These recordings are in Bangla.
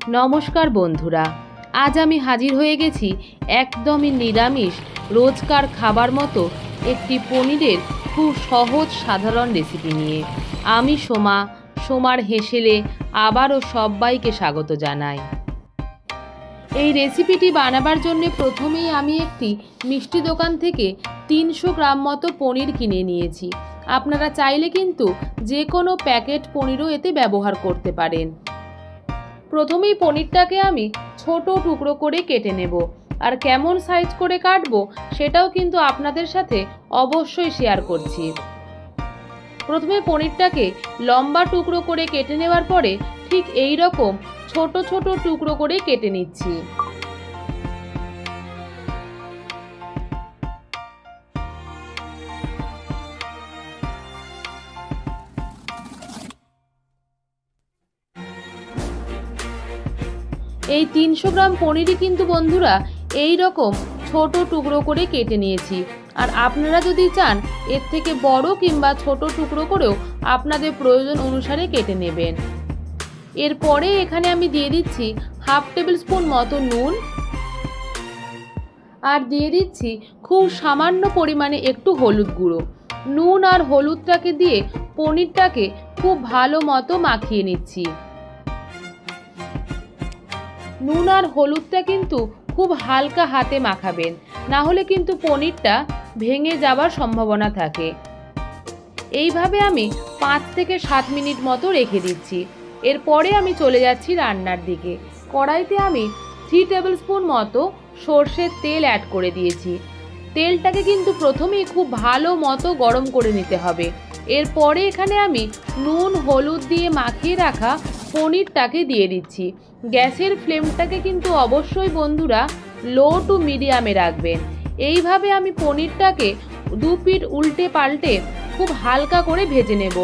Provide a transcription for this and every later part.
नमस्कार बंधुरा आज आमी हाजिर हये गेছি एकदमই निरामिष रोजकार खाबार मतो एकटी पनिरेर खूब सहज साधारण रेसिपि निये। आमी सोमा सोमार हेसेले आबारो सबाइके स्वागत जानाई। এই রেসিপিটি বানাবার জন্য প্রথমেই আমি একটি মিষ্টি দোকান থেকে 300 গ্রাম মতো পনির কিনে নিয়েছি। আপনারা চাইলে কিন্তু যে কোনো প্যাকেট পনিরও এতে ব্যবহার করতে পারেন। প্রথমেই পনিরটাকে আমি ছোট টুকরো করে কেটে নেব, আর কেমন সাইজ করে কাটবো সেটাও কিন্তু আপনাদের সাথে অবশ্যই শেয়ার করছি। প্রথমে পনিরটাকে লম্বা টুকরো করে কেটে নেওয়ার পরে ঠিক এই রকম ছোট ছোট টুকরো করে কেটে নিচ্ছি। এই 300 গ্রাম পনিরই কিন্তু বন্ধুরা এই রকম ছোট টুকরো করে কেটে নিয়েছি। আর আপনারা যদি চান এর থেকে বড় কিংবা ছোট টুকরো করেও আপনাদের প্রয়োজন অনুসারে কেটে নেবেন। এরপরে এখানে আমি দিয়ে দিচ্ছি হাফ টেবিল স্পুন মতো নুন, আর দিয়ে দিচ্ছি খুব সামান্য পরিমাণে একটু হলুদ গুঁড়ো। নুন আর হলুদটাকে দিয়ে পনিরটাকে খুব ভালো মতো মাখিয়ে নিচ্ছি। নুন আর হলুদটা কিন্তু খুব হালকা হাতে মাখাবেন, না হলে কিন্তু পনিরটা ভেঙে যাওয়ার সম্ভাবনা থাকে। এইভাবে আমি 5 থেকে 7 মিনিট মতো রেখে দিচ্ছি। এরপরে আমি চলে যাচ্ছি রান্নার দিকে। কড়াইতে আমি 3 টেবিল স্পুন মতো সরষের তেল অ্যাড করে দিয়েছি। তেলটাকে কিন্তু প্রথমেই খুব ভালো মতো গরম করে নিতে হবে। এরপরে এখানে আমি নুন হলুদ দিয়ে মাখিয়ে রাখা পনিরটাকে দিয়ে দিচ্ছি। গ্যাসের ফ্লেমটাকে কিন্তু অবশ্যই বন্ধুরা লো টু মিডিয়ামে রাখবেন। এইভাবে আমি পনিরটাকে 2 পিঠ উল্টে পাল্টে খুব হালকা করে ভেজে নেব।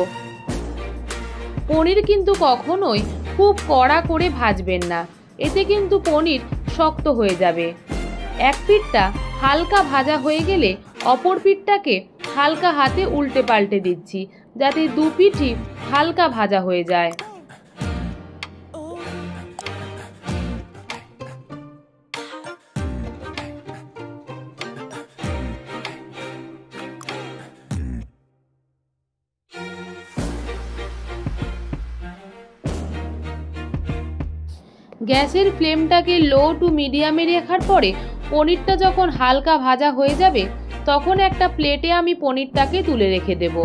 পনির কিন্তু কখনোই খুব কড়া করে ভাজবেন না, এতে কিন্তু পনির শক্ত হয়ে যাবে। এক পিঠটা হালকা ভাজা হয়ে গেলে অপর পিঠটাকে হালকা হাতে উল্টে পাল্টে দিচ্ছি, যাতে 2 পিঠই হালকা ভাজা হয়ে যায়। গ্যাসের ফ্লেমটাকে লো টু মিডিয়ামে রাখার পরে পনিরটা যখন হালকা ভাজা হয়ে যাবে তখন একটা প্লেটে আমি পনিরটাকে তুলে রেখে দেব।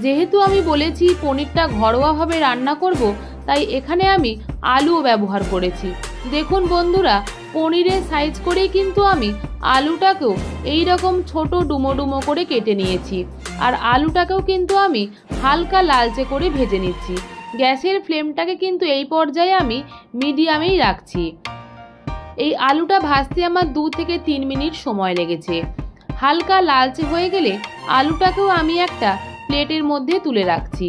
যেহেতু আমি বলেছি পনিরটা ঘরোয়াভাবে রান্না করব, তাই এখানে আমি আলুও ব্যবহার করেছি। দেখুন বন্ধুরা, পনিরের সাইজ করেই কিন্তু আমি আলুটাকেও এই রকম ছোট ডুমো ডুমো করে কেটে নিয়েছি। আর আলুটাকেও কিন্তু আমি হালকা লালচে করে ভেজে নিচ্ছি। গ্যাসের ফ্লেমটাকে কিন্তু এই পর্যায়ে আমি মিডিয়ামেই রাখছি। এই আলুটা ভাজতে আমার 2 থেকে 3 মিনিট সময় লেগেছে। হালকা লালচে হয়ে গেলে আলুটাকেও আমি একটা প্লেটের মধ্যে তুলে রাখছি।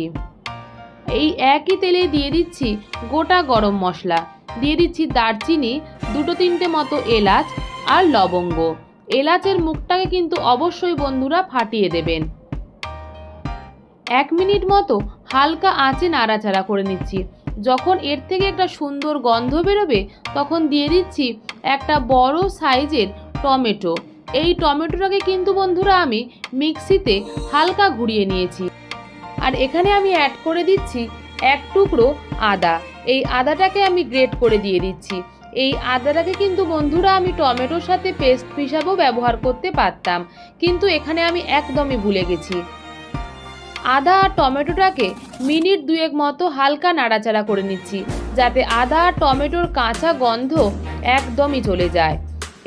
এই একই তেলে দিয়ে দিচ্ছি গোটা গরম মশলা, দিয়ে দিচ্ছি দারচিনি, 2-3টে মতো এলাচ আর লবঙ্গ। এলাচের মুখটাকে কিন্তু অবশ্যই বন্ধুরা ফাটিয়ে দেবেন। 1 মিনিট মতো হালকা আঁচে নাড়াচাড়া করে নিচ্ছি। যখন এর থেকে একটা সুন্দর গন্ধ বেরোবে তখন দিয়ে দিচ্ছি একটা বড় সাইজের টমেটো। এই টমেটোটাকে কিন্তু বন্ধুরা আমি মিক্সিতে হালকা ঘুরিয়ে নিয়েছি। আর এখানে আমি অ্যাড করে দিচ্ছি 1 টুকরো আদা। এই আদাটাকে আমি গ্রেট করে দিয়ে দিচ্ছি। এই আদাটাকে কিন্তু বন্ধুরা আমি টমেটোর সাথে পেস্ট হিসাবেও ব্যবহার করতে পারতাম, কিন্তু এখানে আমি একদমই ভুলে গেছি। আদা আর টমেটোটাকে মিনিট 2 মতো হালকা নাড়াচাড়া করে নিচ্ছি, যাতে আদা আর টমেটোর কাঁচা গন্ধ একদমই চলে যায়।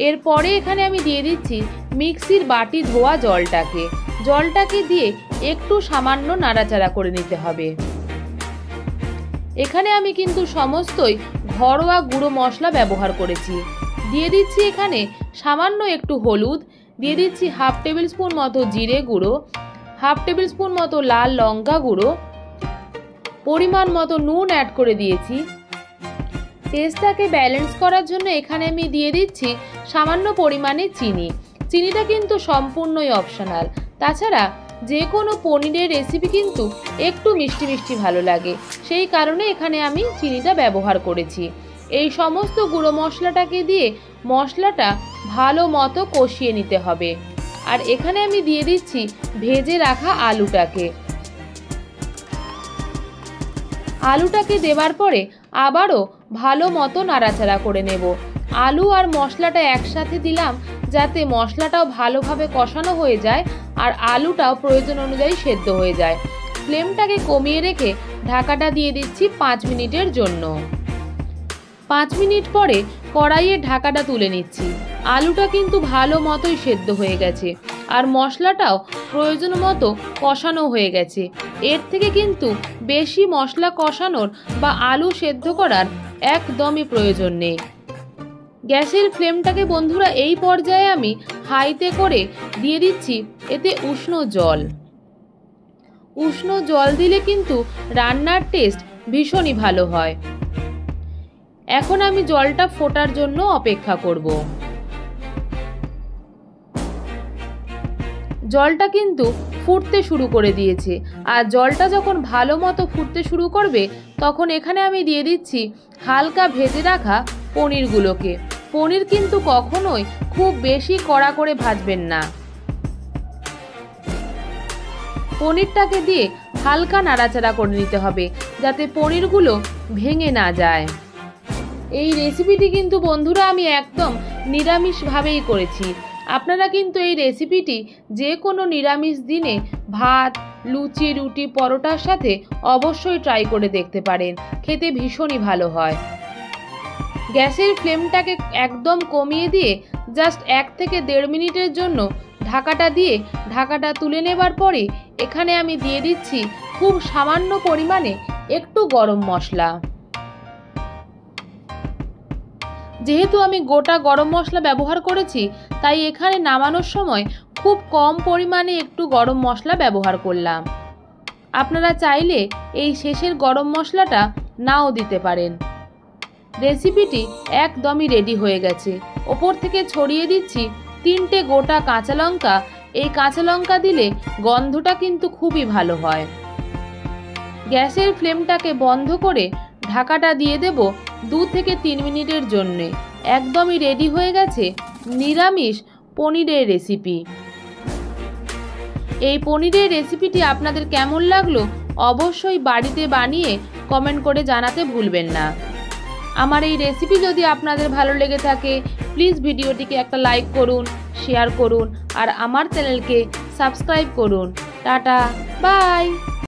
এরপরে এখানে আমি দিয়ে দিচ্ছি মিক্সির বাটি ধোয়া জলটাকে দিয়ে একটু সামান্য নাড়াচাড়া করে নিতে হবে। এখানে আমি কিন্তু সমস্তই ঘরোয়া গুঁড়ো মশলা ব্যবহার করেছি। দিয়ে দিচ্ছি এখানে সামান্য একটু হলুদ, দিয়ে দিচ্ছি হাফ টেবিল স্পুন মতো জিরে গুঁড়ো, হাফ টেবিল স্পুন মতো লাল লঙ্কা গুঁড়ো, পরিমাণ মতো নুন অ্যাড করে দিয়েছি। টেস্টটাকে ব্যালেন্স করার জন্য এখানে আমি দিয়ে দিচ্ছি সামান্য পরিমাণে চিনি। চিনিটা কিন্তু সম্পূর্ণই অপশনাল, তাছাড়া যে কোনো পনিরের রেসিপি কিন্তু একটু মিষ্টি মিষ্টি ভালো লাগে, সেই কারণে এখানে আমি চিনিটা ব্যবহার করেছি। এই সমস্ত গুঁড়ো মশলাটাকে দিয়ে মশলাটা ভালো মতো কষিয়ে নিতে হবে। আর এখানে আমি দিয়ে দিচ্ছি ভেজে রাখা আলুটাকে। আলুটাকে দেওয়ার পরে আবারও ভালো মতো নাড়াচাড়া করে নেব। আলু আর মশলাটা একসাথে দিলাম যাতে মশলাটাও ভালোভাবে কষানো হয়ে যায় আর আলুটাও প্রয়োজন অনুযায়ী সেদ্ধ হয়ে যায়। ফ্লেমটাকে কমিয়ে রেখে ঢাকাটা দিয়ে দিচ্ছি 5 মিনিটের জন্য। 5 মিনিট পরে কড়াইয়ের ঢাকাটা তুলে নিচ্ছি। আলুটা কিন্তু ভালো মতোই সেদ্ধ হয়ে গেছে আর মশলাটাও প্রয়োজন মতো কষানো হয়ে গেছে। এর থেকে কিন্তু বেশি মশলা কষানোর বা আলু সেদ্ধ করার একদমই প্রয়োজন নেই। গ্যাসের ফ্লেমটাকে বন্ধুরা এই পর্যায়ে আমি হাইতে করে দিয়ে দিচ্ছি এতে উষ্ণ জল। উষ্ণ জল দিলে কিন্তু রান্নার টেস্ট ভীষণই ভালো হয়। এখন আমি জলটা ফোটার জন্য অপেক্ষা করব। জলটা কিন্তু ফুটতে শুরু করে দিয়েছে আর জলটা যখন ভালো মতো ফুটতে শুরু করবে তখন এখানে আমি দিয়ে দিচ্ছি হালকা ভেজে রাখা পনিরগুলোকে। পনির কিন্তু কখনোই খুব বেশি কড়া করে ভাজবেন না। পনিরটাকে দিয়ে হালকা নাড়াচাড়া করে নিতে হবে যাতে পনিরগুলো ভেঙে না যায়। এই রেসিপিটি কিন্তু বন্ধুরা আমি একদম নিরামিষভাবেই করেছি। আপনারা কিন্তু এই রেসিপিটি যে কোনো নিরামিষ দিনে ভাত, লুচি, রুটি, পরোটার সাথে অবশ্যই ট্রাই করে দেখতে পারেন, খেতে ভীষণই ভালো হয়। গ্যাসের ফ্লেমটাকে একদম কমিয়ে দিয়ে জাস্ট 1 থেকে 1.5 মিনিটের জন্য ঢাকাটা দিয়ে ঢাকাটা তুলে নেবার পরে এখানে আমি দিয়ে দিচ্ছি খুব সামান্য পরিমাণে একটু গরম মশলা। যেহেতু আমি গোটা গরম মশলা ব্যবহার করেছি তাই এখানে নামানোর সময় খুব কম পরিমাণে একটু গরম মশলা ব্যবহার করলাম। আপনারা চাইলে এই শেষের গরম মশলাটা নাও দিতে পারেন। রেসিপিটি একদমই রেডি হয়ে গেছে। ওপর থেকে ছড়িয়ে দিচ্ছি 3টে গোটা কাঁচা লঙ্কা। এই কাঁচা লঙ্কা দিলে গন্ধটা কিন্তু খুবই ভালো হয়। গ্যাসের ফ্লেমটাকে বন্ধ করে ঢাকাটা দিয়ে দেব 2 থেকে 3 মিনিটের জন্য। একদমই রেডি হয়ে গেছে নিরামিষ পনিরের রেসিপি। এই পনিরের রেসিপিটি আপনাদের কেমন লাগলো অবশ্যই বাড়িতে বানিয়ে কমেন্ট করে জানাতে ভুলবেন না। আমার এই রেসিপি যদি আপনাদের ভালো লেগে থাকে প্লিজ ভিডিওটিকে একটা লাইক করুন, শেয়ার করুন আর আমার চ্যানেলকে সাবস্ক্রাইব করুন। Tata, by.